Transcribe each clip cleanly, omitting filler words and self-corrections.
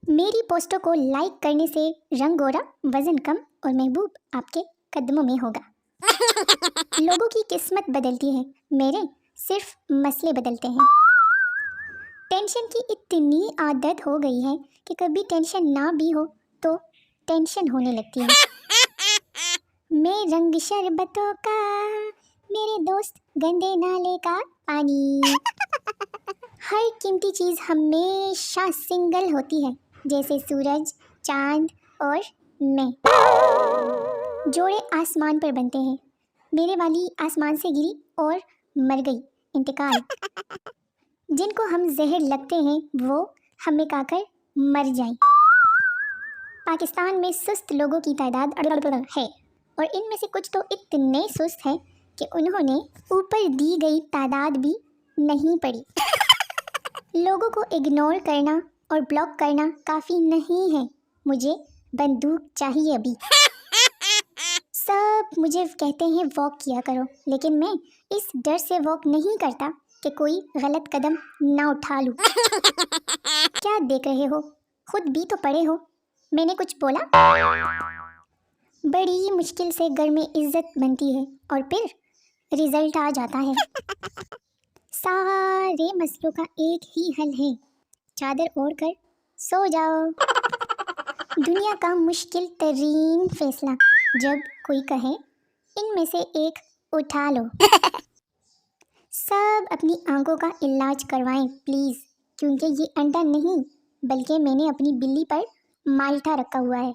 मेरी पोस्टों को लाइक करने से रंग गोरा, वजन कम और महबूब आपके कदमों में होगा। लोगों की किस्मत बदलती है, मेरे सिर्फ मसले बदलते हैं। टेंशन की इतनी आदत हो गई है कि कभी टेंशन ना भी हो तो टेंशन होने लगती है। मैं रंग शरबतों का, मेरे दोस्त गंदे नाले का पानी। हर कीमती चीज़ हमेशा सिंगल होती है, जैसे सूरज, चांद और मैं। जोड़े आसमान पर बनते हैं, मेरे वाली आसमान से गिरी और मर गई, इंतकाल। जिनको हम जहर लगते हैं वो हमें खाकर मर जाएं। पाकिस्तान में सुस्त लोगों की तादाद है और इनमें से कुछ तो इतने सुस्त हैं कि उन्होंने ऊपर दी गई तादाद भी नहीं पढ़ी। लोगों को इग्नोर करना और ब्लॉक करना काफ़ी नहीं है, मुझे बंदूक चाहिए अभी। सब मुझे कहते हैं वॉक किया करो, लेकिन मैं इस डर से वॉक नहीं करता कि कोई गलत कदम ना उठा लूँ। क्या देख रहे हो, खुद भी तो पढ़े हो। मैंने कुछ बोला? बड़ी मुश्किल से घर में इज्जत बनती है और फिर रिजल्ट आ जाता है। सारे मसलों का एक ही हल है, चादर ओढ़ कर सो जाओ। दुनिया का मुश्किल तरीन फैसला जब कोई कहे इनमें से एक उठा लो। सब अपनी आंखों का इलाज करवाएं प्लीज़, क्योंकि ये अंडा नहीं बल्कि मैंने अपनी बिल्ली पर माल्टा रखा हुआ है।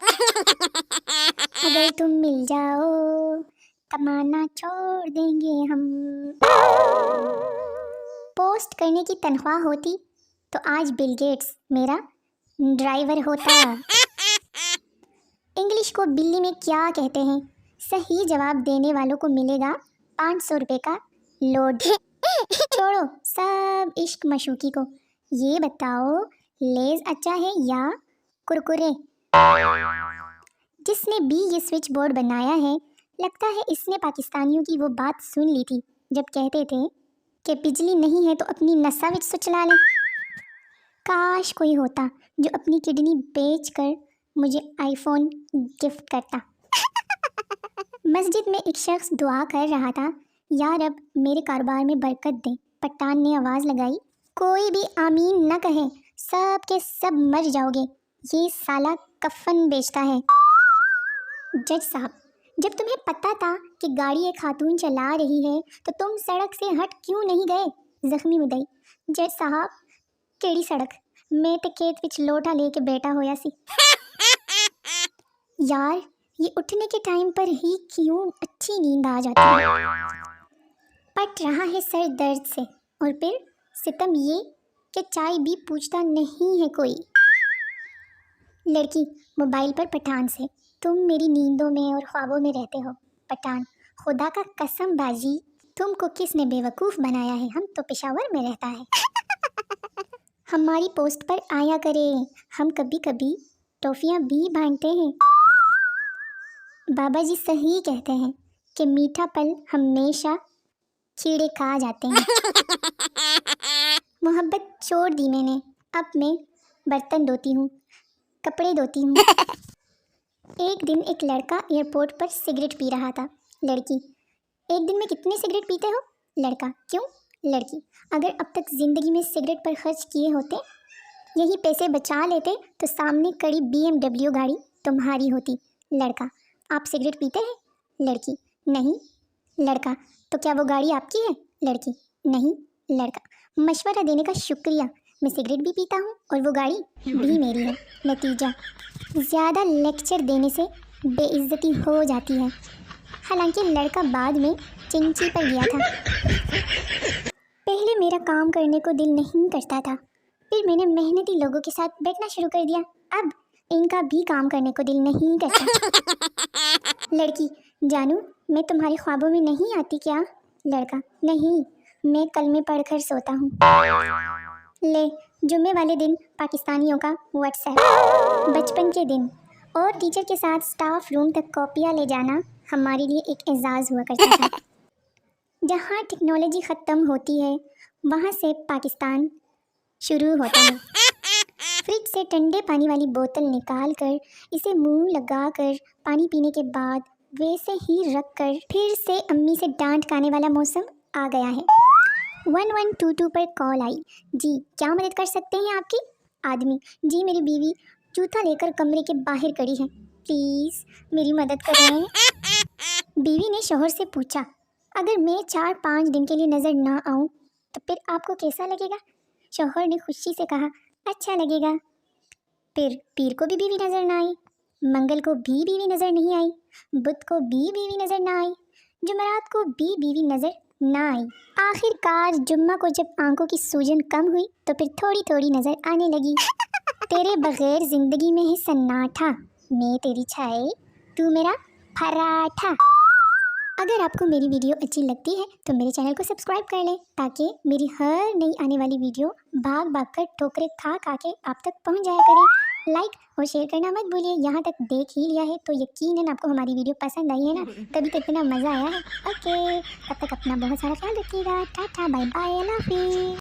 अगर तुम मिल जाओ कमाना छोड़ देंगे हम। पोस्ट करने की तनख्वाह होती तो आज बिल गेट्स मेरा ड्राइवर होता। इंग्लिश को बिल्ली में क्या कहते हैं? सही जवाब देने वालों को मिलेगा 500 रुपये का लोड। छोड़ो सब इश्क मशूकी को, ये बताओ लेज अच्छा है या कुरकुरे? जिसने भी ये स्विच बोर्ड बनाया है, लगता है इसने पाकिस्तानियों की वो बात सुन ली थी जब कहते थे कि बिजली नहीं है तो अपनी नसा विच सुच ला ले। काश कोई होता जो अपनी किडनी बेच कर मुझे आईफोन गिफ्ट करता। मस्जिद में एक शख्स दुआ कर रहा था, या रब मेरे कारोबार में बरकत दे। पठान ने आवाज़ लगाई, कोई भी आमीन न कहे, सब के सब मर जाओगे, ये साला कफन बेचता है। जज साहब, जब तुम्हें पता था कि गाड़ी एक खातून चला रही है तो तुम सड़क से हट क्यों नहीं गए? जख्मी मुदई, जज साहब केड़ी सड़क, मैं तो खेत विच लोटा लेके बैठा होया सी। यार ये उठने के टाइम पर ही क्यों अच्छी नींद आ जाती है। पट रहा है सर दर्द से, और फिर सितम ये कि चाय भी पूछता नहीं है कोई। लड़की मोबाइल पर पठान से, तुम मेरी नींदों में और ख्वाबों में रहते हो। पठान, खुदा का कसम बाजी, तुमको किसने बेवकूफ़ बनाया है, हम तो पेशावर में रहता है। हमारी पोस्ट पर आया करें, हम कभी कभी टॉफ़ियाँ भी बांटते हैं। बाबा जी सही कहते हैं कि मीठा पल हमेशा कीड़े खा जाते हैं। मोहब्बत छोड़ दी मैंने, अब मैं बर्तन धोती हूँ, कपड़े धोती हूँ। एक दिन एक लड़का एयरपोर्ट पर सिगरेट पी रहा था। लड़की, एक दिन में कितनी सिगरेट पीते हो? लड़का, क्यों? लड़की, अगर अब तक ज़िंदगी में सिगरेट पर खर्च किए होते, यही पैसे बचा लेते तो सामने खड़ी BMW गाड़ी तुम्हारी होती। लड़का, आप सिगरेट पीते हैं? लड़की, नहीं। लड़का, तो क्या वो गाड़ी आपकी है? लड़की, नहीं। लड़का, मशवरा देने का शुक्रिया, मैं सिगरेट भी पीता हूँ और वो गाड़ी भी मेरी है। नतीजा, ज़्यादा लेक्चर देने से बेइज्जती हो जाती है। हालांकि लड़का बाद में चिंची पर गया था। पहले मेरा काम करने को दिल नहीं करता था, फिर मैंने मेहनती लोगों के साथ बैठना शुरू कर दिया, अब इनका भी काम करने को दिल नहीं करता। लड़की, जानू मैं तुम्हारे ख्वाबों में नहीं आती क्या? लड़का, नहीं, मैं कलमे पढ़कर सोता हूँ। ले, जुम्मे वाले दिन पाकिस्तानियों का व्हाट्सएप, बचपन के दिन और टीचर के साथ स्टाफ रूम तक कॉपियाँ ले जाना हमारे लिए एक एजाज़ हुआ करता था। जहाँ टेक्नोलॉजी ख़त्म होती है वहाँ से पाकिस्तान शुरू होता है। फ्रिज से ठंडे पानी वाली बोतल निकाल कर इसे मुंह लगा कर पानी पीने के बाद वैसे ही रख कर फिर से अम्मी से डांट खाने वाला मौसम आ गया है। 1122 पर कॉल आई। जी क्या मदद कर सकते हैं आपकी? आदमी: जी मेरी बीवी जूता लेकर कमरे के बाहर खड़ी है, प्लीज़ मेरी मदद करें। बीवी ने शौहर से पूछा, अगर मैं 4-5 दिन के लिए नज़र ना आऊँ तो फिर आपको कैसा लगेगा? शौहर ने खुशी से कहा, अच्छा लगेगा। फिर पीर को भी बीवी नज़र ना आई, मंगल को भी बीवी नज़र नहीं आई, बुध को भी बीवी नज़र ना आई, जुमेरात को भी बीवी नज़र ना आई। आखिरकार जुम्मा को जब आंखों की सूजन कम हुई तो फिर थोड़ी थोड़ी नज़र आने लगी। तेरे बगैर जिंदगी में है सन्नाटा, मैं तेरी छाई तू मेरा पराठा। अगर आपको मेरी वीडियो अच्छी लगती है तो मेरे चैनल को सब्सक्राइब कर लें ताकि मेरी हर नई आने वाली वीडियो भाग भाग कर ठोकरे खा खा के आप तक पहुंच जाया करे। लाइक और शेयर करना मत भूलिए। यहाँ तक देख ही लिया है तो यकीनन आपको हमारी वीडियो पसंद आई है ना, तभी तो इतना मज़ा आया है। ओके, तब तक अपना बहुत सारा ख्याल रखिएगा। टाटा बाय बाय, अल्लाह हाफिज़।